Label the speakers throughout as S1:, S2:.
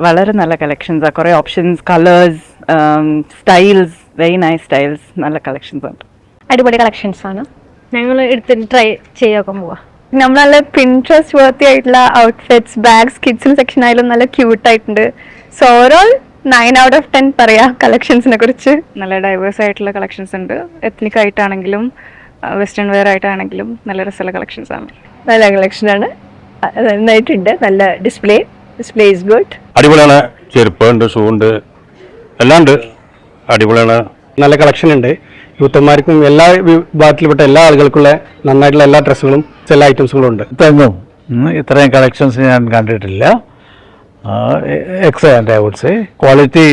S1: വളരെ നല്ല കളക്ഷൻസ്, കുറെ options, colours, styles, very nice styles, നല്ല കളക്ഷൻസ് ഉണ്ട്.
S2: അടിപൊളി കളക്ഷൻസ് ആണ്. ഞങ്ങൾ എടുത്തിട്ട് ട്രൈ ചെയ്യാൻ പോവാ.
S3: നമ്മൾ നല്ല പിൻട്രസ്റ്റ് വർത്തി ആയിട്ടുള്ള ഔട്ട്ഫിറ്റ്സ്, ബാഗ്സ്, കിഡ്സിന് സെക്ഷൻ ആയാലും നല്ല ക്യൂട്ട് ആയിട്ടുണ്ട്. സോ ഓവറോൾ 9 out of 10 പറയാം കളക്ഷൻസിനെ കുറിച്ച്.
S1: നല്ല ഡൈവേഴ്സ് ആയിട്ടുള്ള കളക്ഷൻസ് ഉണ്ട്. എത്നിക് ആയിട്ടാണെങ്കിലും വെസ്റ്റേൺ വെയർ ആയിട്ടാണെങ്കിലും നല്ല രസമുള്ള കളക്ഷൻസ് ആണ്.
S3: നല്ല കളക്ഷൻ ആണ്, നന്നായിട്ടുണ്ട്. നല്ല ഡിസ്പ്ലേ ഇസ് ഗുഡ്.
S4: അടിപൊളിയാണ്. ചെരുപ്പ് ഉണ്ട്, ഷൂ ഉണ്ട്, എല്ലാം ഉണ്ട്. അടിപൊളിയാണ്.
S5: നല്ല കളക്ഷൻ ഉണ്ട്. യൂത്തന്മാർക്കും എല്ലാ വിഭാഗത്തിൽപ്പെട്ട എല്ലാ ആളുകൾക്കുള്ള നന്നായിട്ടുള്ള എല്ലാ ഡ്രസ്സുകളും എല്ലാ ഐറ്റംസുകളും ഉണ്ട്.
S6: ഇത്രയും കളക്ഷൻസ് ഞാൻ കണ്ടിട്ടില്ല. Excellent, I would say. Quality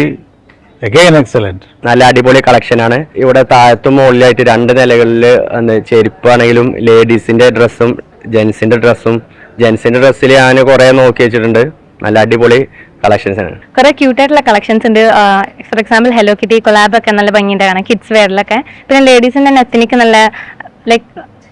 S6: again excellent.
S7: നല്ല അടിപൊളി കളക്ഷനാണ്. ഇവിടെ താഴത്തും മുകളിലായിട്ട് 2 നിലകളിൽ ചെരുപ്പാണെങ്കിലും ലേഡീസിന്റെ ഡ്രസ്സും ജെൻസിന്റെ ഡ്രസ്സും. ജെൻസിന്റെ ഡ്രസ്സിൽ ഞാൻ കുറെ നോക്കി വെച്ചിട്ടുണ്ട്. നല്ല അടിപൊളി കളക്ഷൻസ് ആണ്.
S2: കുറെ ക്യൂട്ടായിട്ടുള്ള കളക്ഷൻസ് ഉണ്ട്. For example hello kitty collab ഒക്കെ നല്ല ഭംഗിയുണ്ട് കാണാൻ, കിഡ്സ് വെയറിലൊക്കെ. പിന്നെ ലേഡീസിന്റെ തന്നെ എത്നിക്ക് നല്ല ലൈക്ക്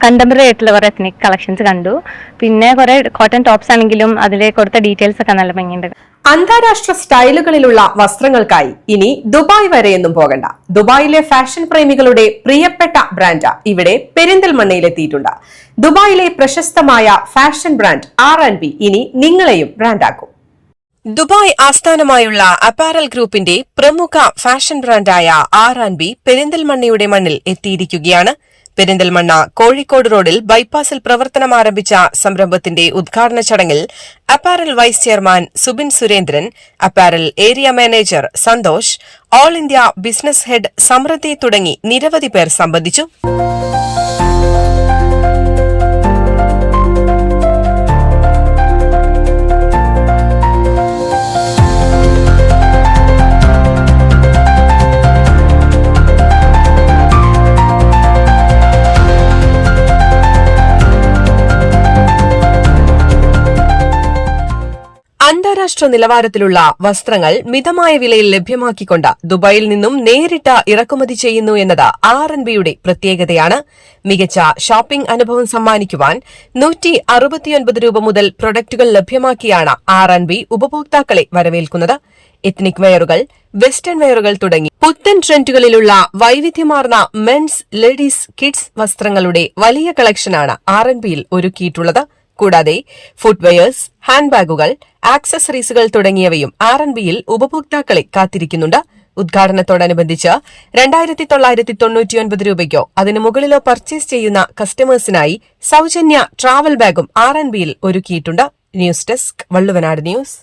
S2: കണ്ടംപററി ആയിട്ടുള്ള കുറെ എത്നിക് കളക്ഷൻസ് കണ്ടു. പിന്നെ കുറെ കോട്ടൺ ടോപ്സ് ആണെങ്കിലും അതിലെ കൊടുത്ത ഡീറ്റെയിൽസ് ഒക്കെ നല്ല ഭംഗിയുണ്ട്.
S8: അന്താരാഷ്ട്ര സ്റ്റൈലുകളിലുള്ള വസ്ത്രങ്ങൾക്കായി ഇനി ദുബായ് വരെയൊന്നും പോകണ്ട. ദുബായിലെ ഫാഷൻ പ്രേമികളുടെ പ്രിയപ്പെട്ട ബ്രാൻഡ് ഇവിടെ പെരിന്തൽമണ്ണയിലെത്തിയിട്ടുണ്ട്. ദുബായിലെ പ്രശസ്തമായ ഫാഷൻ ബ്രാൻഡ് R&B ഇനി നിങ്ങളെയും ബ്രാൻഡാക്കും. ദുബായ് ആസ്ഥാനമായുള്ള അപ്പാരൽ ഗ്രൂപ്പിന്റെ പ്രമുഖ ഫാഷൻ ബ്രാൻഡായ R&B പെരിന്തൽമണ്ണയുടെ മണ്ണിൽ എത്തിയിരിക്കുകയാണ്. പെരിന്തൽമണ്ണ കോഴിക്കോട് റോഡിൽ ബൈപ്പാസിൽ പ്രവർത്തനം ആരംഭിച്ച സംരംഭത്തിന്റെ ഉദ്ഘാടന ചടങ്ങിൽ apparel vice chairman Subin Surendran, apparel area manager Santhosh, all India business head Samriddhi തുടങ്ങി നിരവധി പേർ സംബന്ധിച്ചു. അന്താരാഷ്ട്ര നിലവാരത്തിലുള്ള വസ്ത്രങ്ങൾ മിതമായ വിലയിൽ ലഭ്യമാക്കിക്കൊണ്ട് ദുബായിൽ നിന്നും നേരിട്ട് ഇറക്കുമതി ചെയ്യുന്നു എന്നത് R&Bയുടെ പ്രത്യേകതയാണ്. മികച്ച ഷോപ്പിംഗ് അനുഭവം സമ്മാനിക്കുവാൻ 169 രൂപ മുതൽ പ്രൊഡക്റ്റുകൾ ലഭ്യമാക്കിയാണ് R&B ഉപഭോക്താക്കളെ വരവേൽക്കുന്നത്. എത്നിക് വെയറുകൾ, വെസ്റ്റേൺ വെയറുകൾ തുടങ്ങി പുത്തൻ ട്രെൻഡുകളിലുള്ള വൈവിധ്യമാർന്ന മെൻസ്, ലേഡീസ്, കിഡ്സ് വസ്ത്രങ്ങളുടെ വലിയ കളക്ഷനാണ് R&Bയിൽ ഒരുക്കിയിട്ടുള്ളത്. കൂടാതെ ഫുട്വെയേഴ്സ്, ഹാൻഡ് ബാഗുകൾ, ആക്സസറീസുകൾ തുടങ്ങിയവയും R&Bയിൽ ഉപഭോക്താക്കളെ കാത്തിരിക്കുന്നുണ്ട്. ഉദ്ഘാടനത്തോടനുബന്ധിച്ച് 2999 രൂപയ്ക്കോ അതിനു മുകളിലോ പർച്ചേസ് ചെയ്യുന്ന കസ്റ്റമേഴ്സിനായി സൌജന്യ ട്രാവൽ ബാഗും R&Bയിൽ ഒരുക്കിയിട്ടുണ്ട്. News desk, Valluvanad news.